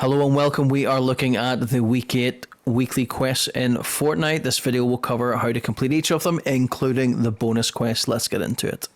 Hello and welcome. We are looking at the Week 8 weekly quests in Fortnite. This video will cover how to complete each of them, including the bonus quest. Let's get into it.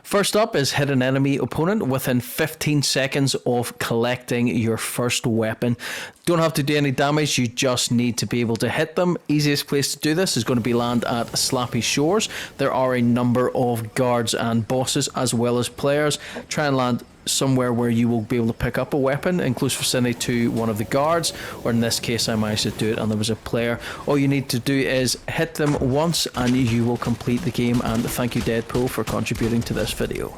First up is hit an enemy opponent within 15 seconds of collecting your first weapon. Don't have to do any damage, you just need to be able to hit them. Easiest place to do this is going to be land at Slappy Shores. There are a number of guards and bosses as well as players. Try and land somewhere where you will be able to pick up a weapon in close vicinity to one of the guards, or in this case I managed to do it and there was a player. All you need to do is hit them once and you will complete the game, and thank you Deadpool for contributing to this video.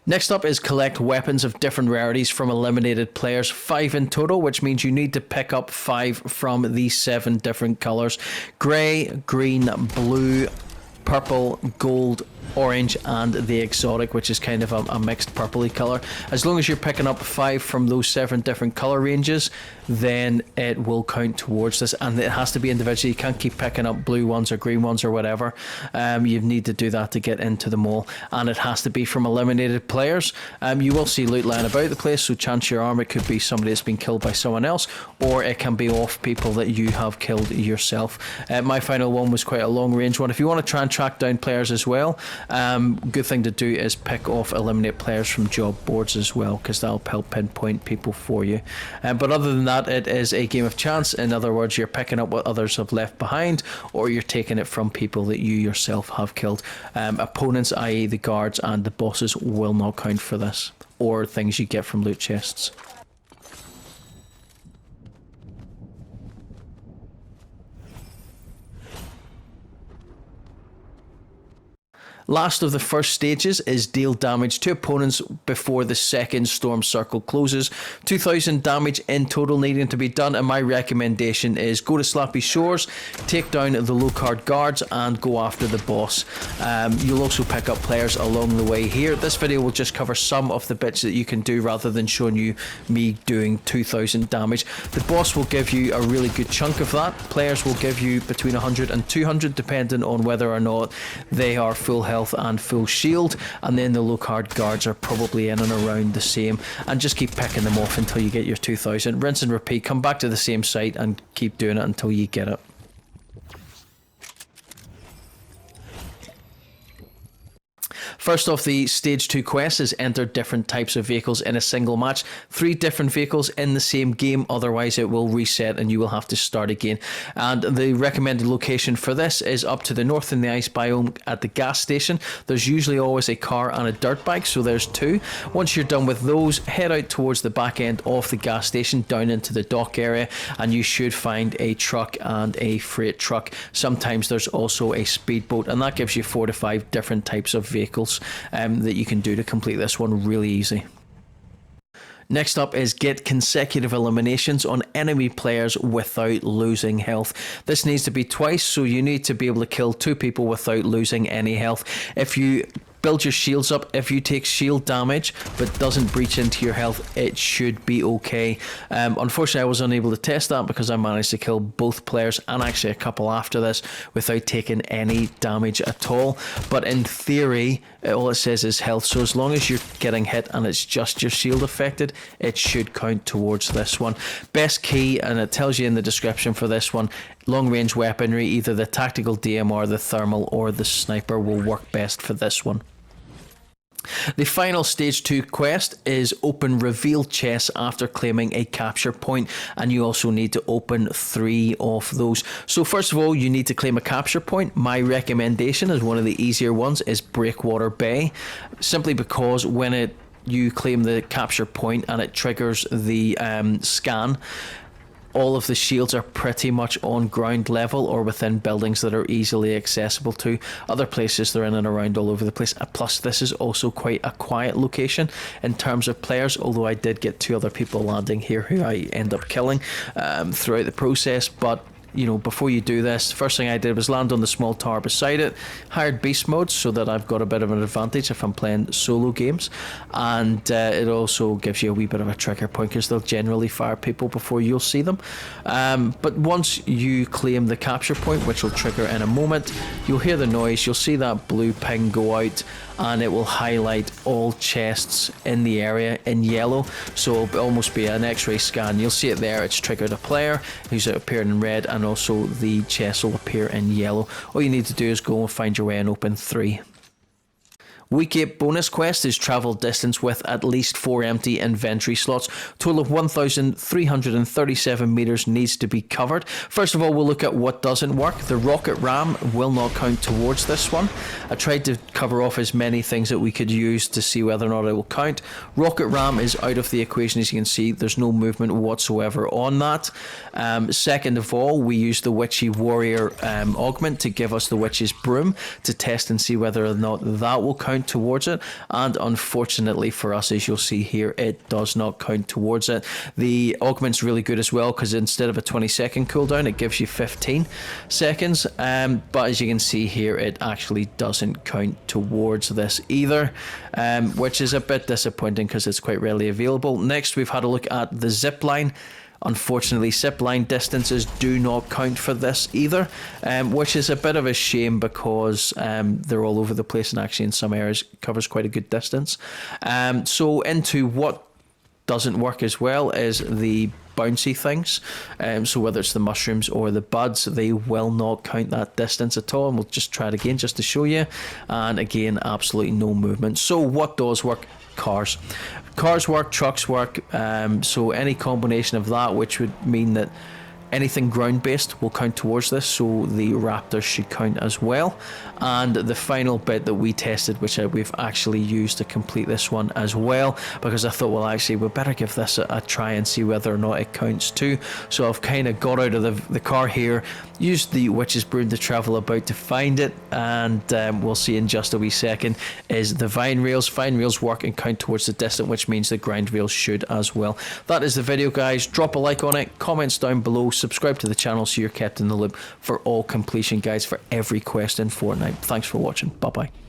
Next up is collect weapons of different rarities from eliminated players, 5 in total, which means you need to pick up 5 from these 7 different colours: grey, green, blue, purple, gold, orange, and the exotic, which is kind of a mixed purpley colour. As long as you're picking up 5 from those 7 different colour ranges, then it will count towards this, and it has to be individual. You can't keep picking up blue ones or green ones or whatever. You need to do that to get into them all, and it has to be from eliminated players. You will see loot lying about the place, so chance your arm it could be somebody that's been killed by someone else, or it can be off people that you have killed yourself. My final one was quite a long range one. If you want to try and track down players as well, good thing to do is pick off eliminate players from job boards as well, because that'll help pinpoint people for you. But other than that, it is a game of chance. In other words, you're picking up what others have left behind, or you're taking it from people that you yourself have killed. Opponents, i.e. the guards and the bosses, will not count for this, or things you get from loot chests. Last of the first stages is deal damage to opponents before the second storm circle closes. 2,000 damage in total needing to be done, and my recommendation is go to Slappy Shores, take down the low card guards, and go after the boss. You'll also pick up players along the way here. This video will just cover some of the bits that you can do rather than showing you me doing 2,000 damage. The boss will give you a really good chunk of that. Players will give you between 100 and 200 depending on whether or not they are full health and full shield, and then the low card guards are probably in and around the same, and just keep picking them off until you get your 2,000. Rinse and repeat, come back to the same site and keep doing it until you get it. First off, the stage 2 quest is enter different types of vehicles in a single match. 3 different vehicles in the same game, otherwise it will reset and you will have to start again. And the recommended location for this is up to the north in the ice biome at the gas station. There's usually always a car and a dirt bike, so there's 2. Once you're done with those, head out towards the back end of the gas station down into the dock area, and you should find a truck and a freight truck. Sometimes there's also a speedboat, and that gives you 4 to 5 different types of vehicles that you can do to complete this one really easy. Next up is get consecutive eliminations on enemy players without losing health. This needs to be twice, so you need to be able to kill 2 people without losing any health. If you build your shields up, if you take shield damage but doesn't breach into your health, it should be okay. Unfortunately I was unable to test that because I managed to kill both players and actually a couple after this without taking any damage at all. But in theory all it says is health, so as long as you're getting hit and it's just your shield affected, it should count towards this one. Best key, and it tells you in the description for this one, long range weaponry, either the tactical DMR, the thermal, or the sniper will work best for this one. The final stage 2 quest is open reveal chests after claiming a capture point, and you also need to open 3 of those. So first of all, you need to claim a capture point. My recommendation is one of the easier ones is Breakwater Bay, simply because when you claim the capture point and it triggers the scan, all of the shields are pretty much on ground level or within buildings that are easily accessible to. Other places they're in and around all over the place. Plus this is also quite a quiet location in terms of players, although I did get 2 other people landing here who I end up killing throughout the process. But before you do this, the first thing I did was land on the small tower beside it, hired beast mode so that I've got a bit of an advantage if I'm playing solo games, and it also gives you a wee bit of a trigger point because they'll generally fire people before you'll see them. But once you claim the capture point, which will trigger in a moment, you'll hear the noise, you'll see that blue ping go out, and it will highlight all chests in the area in yellow, so it'll almost be an x-ray scan. You'll see it there, it's triggered a player who's appearing in red, and also the chest will appear in yellow. All you need to do is go and find your way and open 3. Week 8 bonus quest is travel distance with at least 4 empty inventory slots. Total of 1,337 meters needs to be covered. First of all, we'll look at what doesn't work. The rocket ram will not count towards this one. I tried to cover off as many things that we could use to see whether or not it will count. Rocket ram is out of the equation. As you can see, there's no movement whatsoever on that. Second of all, we use the witchy warrior augment to give us the witch's broom to test and see whether or not that will count towards it, and unfortunately for us, as you'll see here, it does not count towards it. The augment's really good as well because instead of a 20-second cooldown, it gives you 15 seconds, but as you can see here, it actually doesn't count towards this either, which is a bit disappointing because it's quite rarely available. Next, we've had a look at the zip line. Unfortunately, zipline distances do not count for this either, which is a bit of a shame because they're all over the place, and actually in some areas covers quite a good distance. So into what doesn't work as well is the bouncy things. So whether it's the mushrooms or the buds, they will not count that distance at all. And we'll just try it again just to show you. And again, absolutely no movement. So what does work? Cars work, trucks work, so any combination of that, which would mean that anything ground based will count towards this, so the raptors should count as well. And the final bit that we tested, which we've actually used to complete this one as well, because I thought, well, actually we better give this a try and see whether or not it counts too. So I've kind of got out of the car here, used the witch's broom to travel about to find it, and we'll see in just a wee second, is the vine rails. Vine rails work and count towards the distance, which means the grind rails should as well. That is the video, guys. Drop a like on it, comments down below, subscribe to the channel so you're kept in the loop for all completion guides for every quest in Fortnite. Thanks for watching. Bye bye.